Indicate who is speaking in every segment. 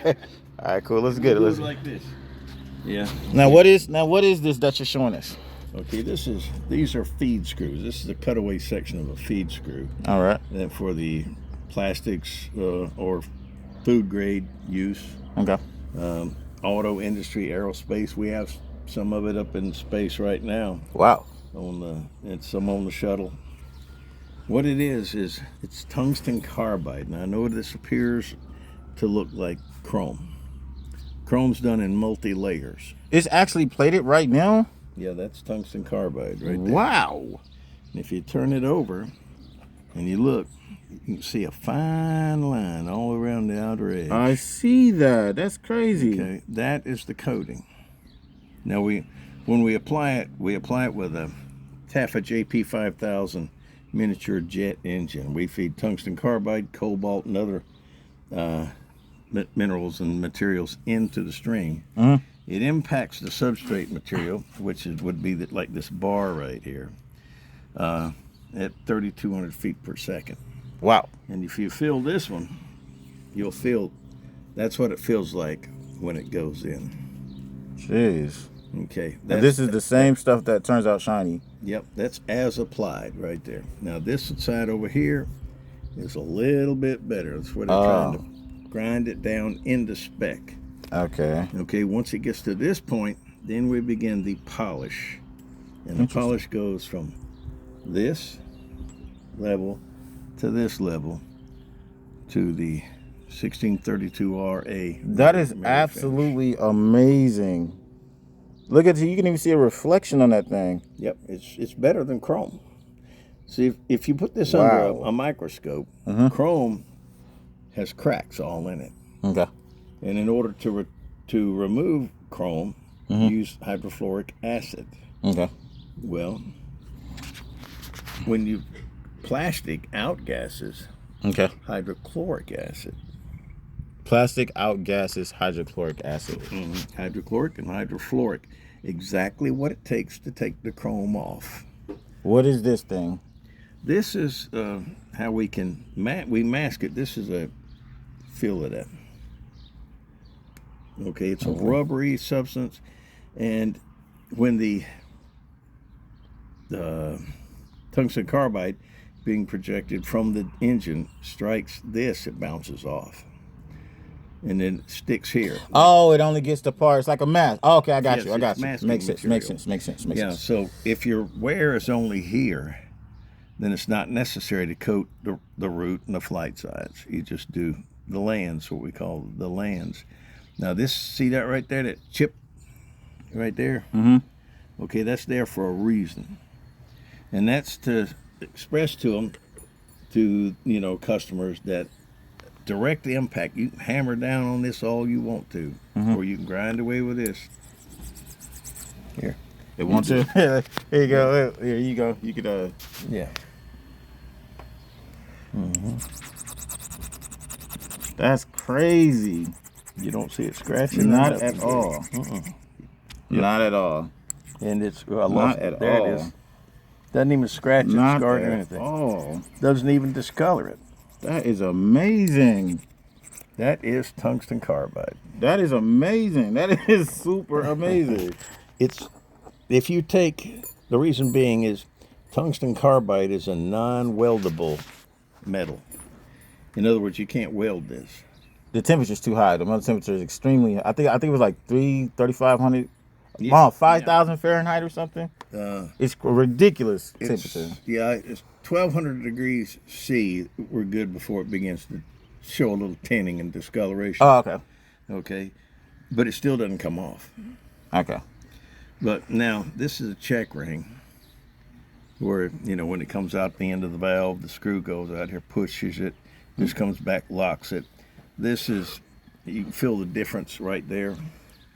Speaker 1: All right, cool. Let's get it.
Speaker 2: Let's do it like this. Yeah.
Speaker 1: Now what is this that you're showing us?
Speaker 2: Okay, these are feed screws. This is a cutaway section of a feed screw.
Speaker 1: All right.
Speaker 2: And for the plastics or food grade use.
Speaker 1: Okay.
Speaker 2: Auto industry, aerospace. We have some of it up in space right now.
Speaker 1: Wow.
Speaker 2: And some on the shuttle. What it is it's tungsten carbide. Now I know this appears to look like chrome. Chrome's done in multi-layers.
Speaker 1: It's actually plated right now?
Speaker 2: Yeah, that's tungsten carbide right there.
Speaker 1: Wow.
Speaker 2: And if you turn it over and you look, you can see a fine line all around the outer edge.
Speaker 1: I see that. That's crazy.
Speaker 2: Okay, that is the coating. Now when we apply it with a Taffa JP5000 miniature jet engine. We feed tungsten carbide, cobalt, and other minerals and materials into the stream. It impacts the substrate material, which would be like this bar right here, at 3,200 feet per second.
Speaker 1: Wow.
Speaker 2: And if you feel this one, you'll feel, that's what it feels like when it goes in.
Speaker 1: Jeez.
Speaker 2: Okay.
Speaker 1: And this is the same stuff that turns out shiny.
Speaker 2: Yep, that's as applied right there. Now this side over here is a little bit better. That's where they're trying to grind it down into spec.
Speaker 1: Okay.
Speaker 2: Okay, once it gets to this point, then we begin the polish. And the polish goes from this level to this level to the 1632RA.
Speaker 1: That is absolutely amazing. Look at you can even see a reflection on that thing.
Speaker 2: Yep, it's better than chrome. See, if you put this under a microscope, chrome has cracks all in it.
Speaker 1: Okay.
Speaker 2: And in order to remove chrome, use hydrofluoric acid.
Speaker 1: Okay.
Speaker 2: Well, when you plastic outgasses, hydrochloric acid.
Speaker 1: Plastic outgasses hydrochloric acid.
Speaker 2: Hydrochloric and hydrofluoric. Exactly what it takes to take the chrome off.
Speaker 1: What is this thing?
Speaker 2: This is how we can we mask it. This is a feel of that. Okay, it's a rubbery substance, and when the tungsten carbide being projected from the engine strikes this, it bounces off. And then it sticks here.
Speaker 1: Oh, it only gets the parts like a mask. Oh, okay, I got you. I got you. Makes sense. Makes sense.
Speaker 2: Yeah. So if your wear is only here, then it's not necessary to coat the root and the flight sides. You just do the lands, what we call the lands. Now see that right there, that chip right there? Okay, that's there for a reason. And that's to express to them, to customers, that direct impact, you can hammer down on this all you want to, or you can grind away with this. Here.
Speaker 1: It wants to? Here you go. Here you go. You could,
Speaker 2: yeah.
Speaker 1: That's crazy.
Speaker 2: You don't see it scratching?
Speaker 1: Not at all. Not at all.
Speaker 2: And it's,
Speaker 1: not at
Speaker 2: there
Speaker 1: all.
Speaker 2: It is. Doesn't even scratch it, scar it, or anything.
Speaker 1: Oh.
Speaker 2: Doesn't even discolor it.
Speaker 1: That is amazing.
Speaker 2: That is tungsten carbide.
Speaker 1: That is amazing. That is super amazing.
Speaker 2: If you take, the reason being is tungsten carbide is a non-weldable metal. In other words, you can't weld this.
Speaker 1: The temperature's too high. The temperature is extremely high. I think it was like 3,500. Yeah, 5,000 Fahrenheit or something. It's a ridiculous temperature.
Speaker 2: Yeah, it's 1,200 degrees C. We're good before it begins to show a little tinning and discoloration.
Speaker 1: Oh, okay.
Speaker 2: Okay, but it still doesn't come off.
Speaker 1: Okay.
Speaker 2: But now this is a check ring, where when it comes out the end of the valve, the screw goes out here, pushes it, this comes back, locks it. This is, you can feel the difference right there.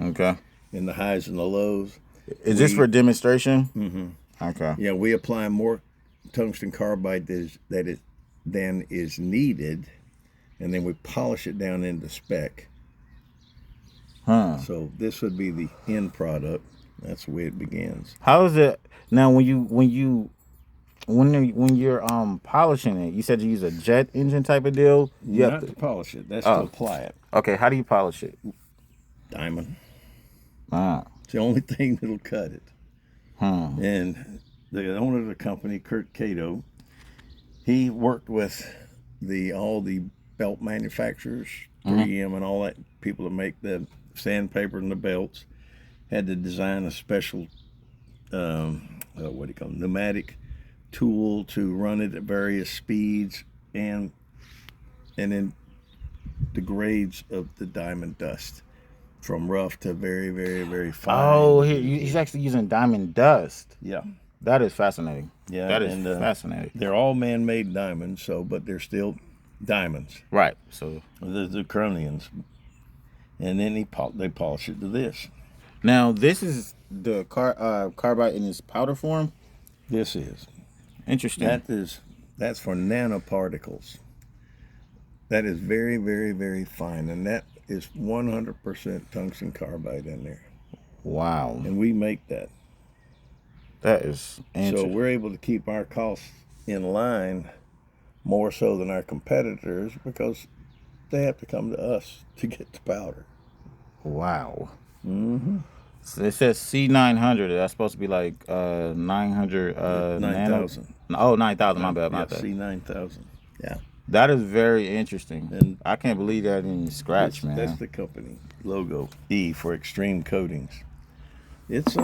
Speaker 1: Okay.
Speaker 2: In the highs and the lows.
Speaker 1: Is this for demonstration? Okay.
Speaker 2: Yeah, we apply more tungsten carbide than is needed, and then we polish it down into spec. So this would be the end product. That's the way it begins.
Speaker 1: How is it now when you when you're polishing it, you said you use a jet engine type of deal. You
Speaker 2: Not to polish it. That's to apply it.
Speaker 1: Okay, how do you polish it?
Speaker 2: Diamond.
Speaker 1: Ah.
Speaker 2: It's the only thing that'll cut it.
Speaker 1: Hmm.
Speaker 2: And the owner of the company, Kurt Cato, he worked with all the belt manufacturers, 3M and all that, people that make the sandpaper and the belts, had to design a special, pneumatic tool to run it at various speeds and then the grades of the diamond dust from rough to very, very, very fine.
Speaker 1: Oh, he's actually using diamond dust.
Speaker 2: Yeah.
Speaker 1: That is fascinating.
Speaker 2: Yeah,
Speaker 1: that is fascinating.
Speaker 2: They're all man-made diamonds, but they're still diamonds.
Speaker 1: Right. So
Speaker 2: the zirconians, and then they polish it to this.
Speaker 1: Now this is the carbide in its powder form.
Speaker 2: This is
Speaker 1: interesting.
Speaker 2: That's for nanoparticles. That is very, very, very fine, and that is 100% tungsten carbide in there.
Speaker 1: Wow.
Speaker 2: And we make that.
Speaker 1: That is interesting.
Speaker 2: So we're able to keep our costs in line more so than our competitors because they have to come to us to get the powder.
Speaker 1: Wow.
Speaker 2: Mm-hmm.
Speaker 1: So it says C900. That's supposed to be like 900
Speaker 2: 9,000.
Speaker 1: Oh, 9,000. My bad.
Speaker 2: Yeah, C9000. Yeah.
Speaker 1: That is very interesting. And I can't believe that in scratch, man.
Speaker 2: That's the company logo. E for Extreme Coatings. It's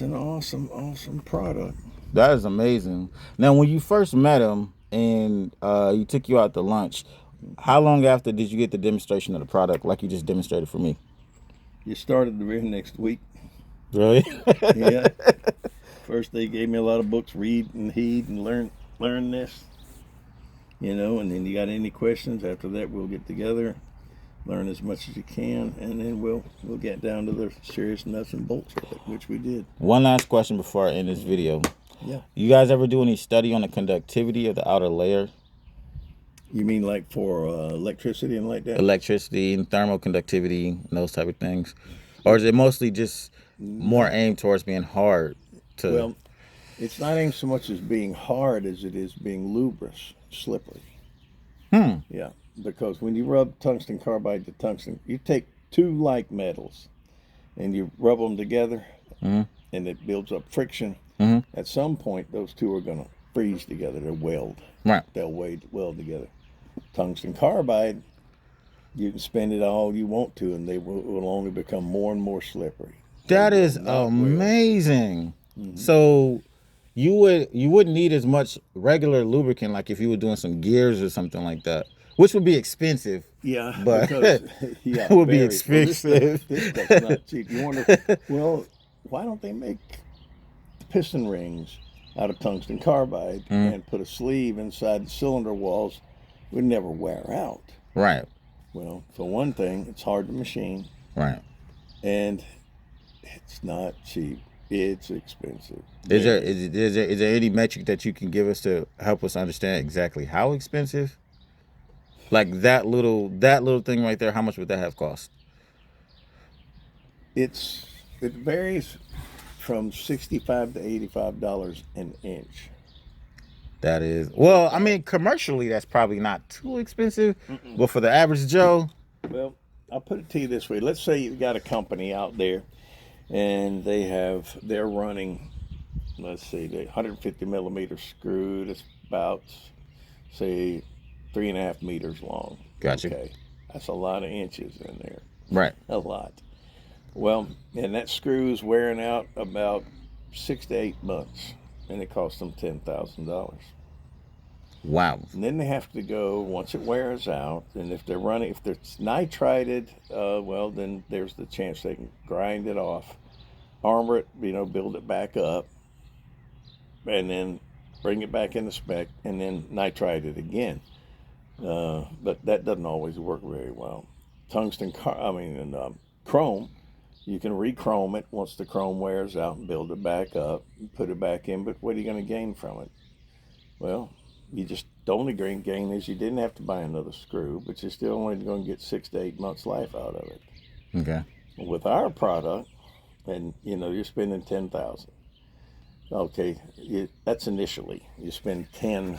Speaker 2: an awesome, awesome product.
Speaker 1: That is amazing. Now, when you first met him and he took you out to lunch, how long after did you get the demonstration of the product like you just demonstrated for me?
Speaker 2: You started the very next week.
Speaker 1: Really?
Speaker 2: Yeah. First, they gave me a lot of books, read and heed and learn this. And then you got any questions, after that we'll get together, learn as much as you can, and then we'll get down to the serious nuts and bolts of it, which we did.
Speaker 1: One last question before I end this video.
Speaker 2: Yeah.
Speaker 1: You guys ever do any study on the conductivity of the outer layer?
Speaker 2: You mean like for electricity and like that?
Speaker 1: Electricity and thermal conductivity and those type of things? Or is it mostly just more aimed towards being hard to...
Speaker 2: Well, it's not aimed so much as being hard as it is being lubrous, slippery. Yeah, because when you rub tungsten carbide to tungsten, you take two like metals and you rub them together and it builds up friction. At some point, those two are going to freeze together. They'll weld.
Speaker 1: Right.
Speaker 2: They'll weld together. Tungsten carbide, you can spin it all you want to, and they will only become more and more slippery.
Speaker 1: That is amazing. So you wouldn't need as much regular lubricant like if you were doing some gears or something like that, which would be expensive.
Speaker 2: Yeah,
Speaker 1: but
Speaker 2: because,
Speaker 1: it would be expensive.
Speaker 2: This stuff's not cheap. You wonder, well, why don't they make piston rings out of tungsten carbide and put a sleeve inside the cylinder walls? Would never wear out.
Speaker 1: Right.
Speaker 2: Well, for one thing, it's hard to machine.
Speaker 1: Right.
Speaker 2: And it's not cheap. It's expensive.
Speaker 1: Is there any metric that you can give us to help us understand exactly how expensive? Like that little thing right there, how much would that have cost?
Speaker 2: It varies from $65 to $85 an inch.
Speaker 1: That is, well, I mean, commercially, that's probably not too expensive, but for the average Joe.
Speaker 2: Well, I'll put it to you this way. Let's say you've got a company out there and they're running, let's see, the 150 millimeter screw that's about, say, 3.5 meters long.
Speaker 1: Gotcha.
Speaker 2: Okay. That's a lot of inches in there.
Speaker 1: Right.
Speaker 2: A lot. Well, and that screw's wearing out about 6 to 8 months, and it costs them $10,000.
Speaker 1: Wow.
Speaker 2: And then they have to go, once it wears out, and if it's nitrided, well, then there's the chance they can grind it off, armor it, build it back up, and then bring it back into spec, and then nitride it again. But that doesn't always work very well. Chrome, you can re-chrome it once the chrome wears out and build it back up, put it back in, but what are you going to gain from it? Well, the only gain is you didn't have to buy another screw, but you're still only going to get 6 to 8 months life out of it.
Speaker 1: Okay.
Speaker 2: With our product, and you're spending $10,000. Okay, that's initially. You spend 10,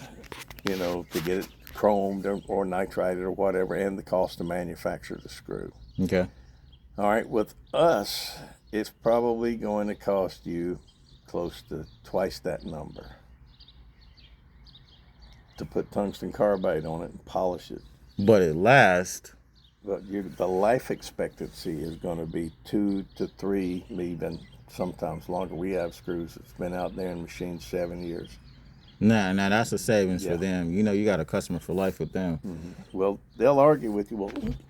Speaker 2: to get it chromed or nitrited or whatever, and the cost to manufacture the screw.
Speaker 1: Okay.
Speaker 2: All right, with us, it's probably going to cost you close to twice that number to put tungsten carbide on it and polish it.
Speaker 1: But it lasts.
Speaker 2: But the life expectancy is going to be 2 to 3, even sometimes longer. We have screws that's been out there in machines 7 years.
Speaker 1: Nah, that's a savings
Speaker 2: Yeah.
Speaker 1: for them. You got a customer for life with them.
Speaker 2: Mm-hmm. Well, they'll argue with you.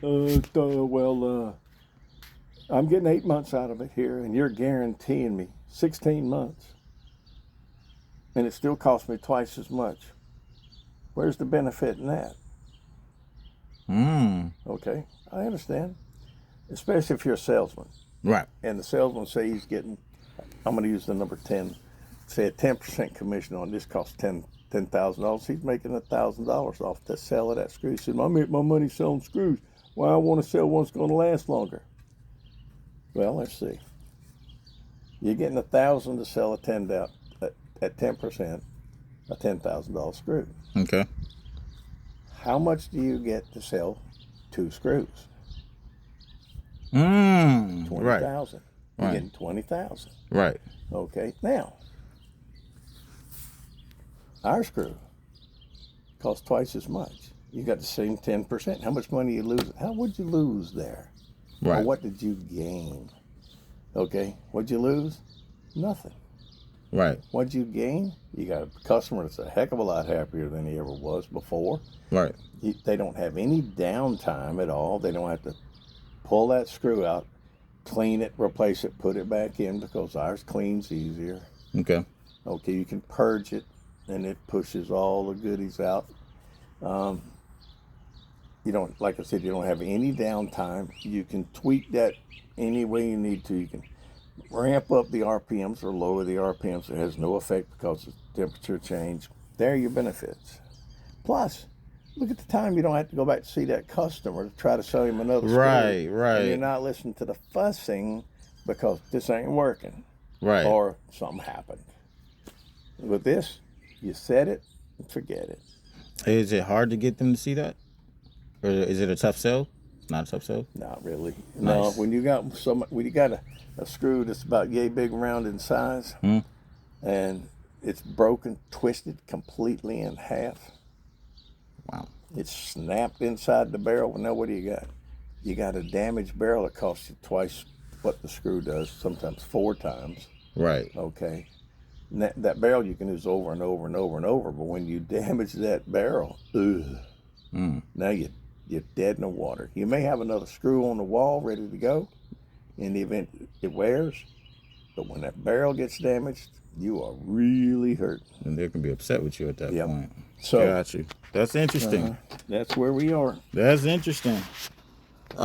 Speaker 2: Well, I'm getting 8 months out of it here, and you're guaranteeing me 16 months, and it still costs me twice as much. Where's the benefit in that? Okay, I understand, especially if you're a salesman.
Speaker 1: Right.
Speaker 2: And the salesman say he's getting, I'm going to use the number 10, say a 10% commission on this costs $10,000. He's making $1,000 off the sale of that screw. He said, I make my money selling screws. Why I want to sell one that's going to last longer? Well, let's see. You're getting $1,000 to sell at 10% a $10,000 screw.
Speaker 1: Okay.
Speaker 2: How much do you get to sell 2 screws?
Speaker 1: Right.
Speaker 2: 20,000. You're
Speaker 1: Right.
Speaker 2: getting 20,000.
Speaker 1: Right.
Speaker 2: Okay. Now, our screw costs twice as much. You got the same 10%. How much money you lose? How would you lose there?
Speaker 1: Right.
Speaker 2: Or what did you gain? Okay. What'd you lose? Nothing.
Speaker 1: Right.
Speaker 2: What'd you gain? You got a customer that's a heck of a lot happier than he ever was before.
Speaker 1: Right.
Speaker 2: They don't have any downtime at all. They don't have to pull that screw out, clean it, replace it, put it back in, because ours cleans easier.
Speaker 1: Okay.
Speaker 2: Okay, you can purge it, and it pushes all the goodies out. You don't, like I said, you don't have any downtime. You can tweak that any way you need to. You can ramp up the RPMs or lower the RPMs. It has no effect because of temperature change. There are your benefits. Plus, look at the time you don't have to go back to see that customer to try to sell him another screw.
Speaker 1: Right.
Speaker 2: And you're not listening to the fussing because this ain't working.
Speaker 1: Right.
Speaker 2: Or something happened. With this, you set it and forget it.
Speaker 1: Is it hard to get them to see that? Or is it a tough sell? Not a tough sell?
Speaker 2: Not really.
Speaker 1: Nice.
Speaker 2: No, when you got a screw that's about yay big around in size, and it's broken, twisted completely in half.
Speaker 1: Wow.
Speaker 2: It's snapped inside the barrel. Well, now what do you got? You got a damaged barrel that costs you twice what the screw does, sometimes 4 times.
Speaker 1: Right.
Speaker 2: Okay. And that barrel you can use over and over and over and over, but when you damage that barrel, now you're dead in the water. You may have another screw on the wall ready to go in the event it wears, but when that barrel gets damaged, you are really hurt.
Speaker 1: And they can be upset with you at that point.
Speaker 2: So,
Speaker 1: got you. That's interesting.
Speaker 2: That's where we are.
Speaker 1: That's interesting.